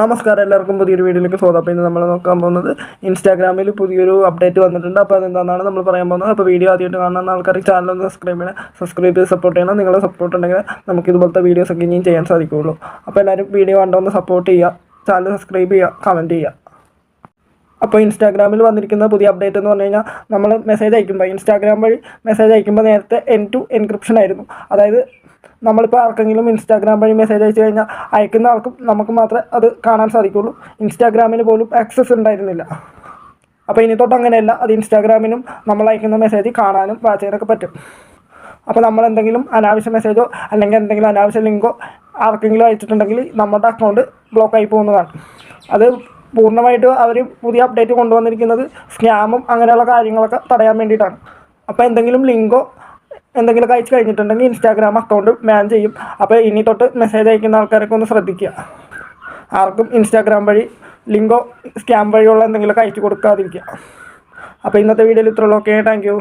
നമസ്കാരം, എല്ലാവർക്കും പുതിയൊരു വീഡിയോയിലേക്ക് സ്വാഗതം. അപ്പോൾ ഇന്ന് നമ്മൾ നോക്കാൻ പോകുന്നത് ഇൻസ്റ്റാഗ്രാമിൽ പുതിയൊരു അപ്ഡേറ്റ് വന്നിട്ടുണ്ട്. അപ്പോൾ അതെന്താണെന്നാണ് നമ്മൾ പറയാൻ പോകുന്നത്. അപ്പോൾ വീഡിയോ ആദ്യമായിട്ട് കാണുന്ന ആൾക്കാർക്ക് ചാനൽ സബ്സ്ക്രൈബ് ചെയ്ത് സപ്പോർട്ട് ചെയ്യണം. നിങ്ങളുടെ സപ്പോർട്ട് ഉണ്ടെങ്കിൽ നമുക്ക് ഇതുപോലത്തെ വീഡിയോസൊക്കെ ഇനിയും ചെയ്യാൻ സാധിക്കുകയുള്ളൂ. അപ്പോൾ എല്ലാവരും വീഡിയോ കണ്ടൊന്ന് സപ്പോർട്ട് ചെയ്യുക, ചാനൽ സബ്സ്ക്രൈബ് ചെയ്യുക, കമൻറ്റ് ചെയ്യുക. അപ്പോൾ ഇൻസ്റ്റാഗ്രാമിൽ വന്നിരിക്കുന്ന പുതിയ അപ്ഡേറ്റ് എന്ന് പറഞ്ഞു കഴിഞ്ഞാൽ, നമ്മൾ മെസ്സേജ് അയക്കുമ്പോൾ ഇൻസ്റ്റാഗ്രാം വഴി മെസ്സേജ് അയക്കുമ്പോൾ നേരത്തെ എൻഡ് ടു എൻക്രിപ്ഷൻ ആയിരുന്നു. അതായത് നമ്മളിപ്പോൾ ആർക്കെങ്കിലും ഇൻസ്റ്റാഗ്രാം വഴി മെസ്സേജ് അയച്ചു കഴിഞ്ഞാൽ അയക്കുന്ന ആൾക്കും നമുക്ക് മാത്രമേ അത് കാണാൻ സാധിക്കുള്ളൂ. ഇൻസ്റ്റാഗ്രാമിന് പോലും ആക്സസ് ഉണ്ടായിരുന്നില്ല. അപ്പോൾ ഇനി തൊട്ട് അങ്ങനെയല്ല, അത് ഇൻസ്റ്റാഗ്രാമിനും നമ്മൾ അയക്കുന്ന മെസ്സേജ് കാണാനും വാച്ച് ചെയ്യാനൊക്കെ പറ്റും. അപ്പോൾ നമ്മൾ എന്തെങ്കിലും അനാവശ്യ മെസ്സേജോ അല്ലെങ്കിൽ എന്തെങ്കിലും അനാവശ്യ ലിങ്കോ ആർക്കെങ്കിലും അയച്ചിട്ടുണ്ടെങ്കിൽ നമ്മുടെ അക്കൗണ്ട് ബ്ലോക്കായി പോകുന്നതാണ്. അത് പൂർണ്ണമായിട്ട് അവർ പുതിയ അപ്ഡേറ്റ് കൊണ്ടുവന്നിരിക്കുന്നത് സ്കാമും അങ്ങനെയുള്ള കാര്യങ്ങളൊക്കെ തടയാൻ വേണ്ടിയിട്ടാണ്. അപ്പോൾ എന്തെങ്കിലും ലിങ്കോ എന്തെങ്കിലുമൊക്കെ അയച്ചു കഴിഞ്ഞിട്ടുണ്ടെങ്കിൽ ഇൻസ്റ്റാഗ്രാം അക്കൗണ്ട് ബാൻ ചെയ്യും. അപ്പോൾ ഇനി തൊട്ട് മെസ്സേജ് അയക്കുന്ന ആൾക്കാരൊക്കെ ഒന്ന് ശ്രദ്ധിക്കുക. ആർക്കും ഇൻസ്റ്റാഗ്രാം വഴി ലിങ്കോ സ്കാം വഴിയുള്ള എന്തെങ്കിലുമൊക്കെ അയച്ചു കൊടുക്കാതിരിക്കുക. അപ്പോൾ ഇന്നത്തെ വീഡിയോയിൽ ഇത്രയുള്ളൂ. Okay, thank U.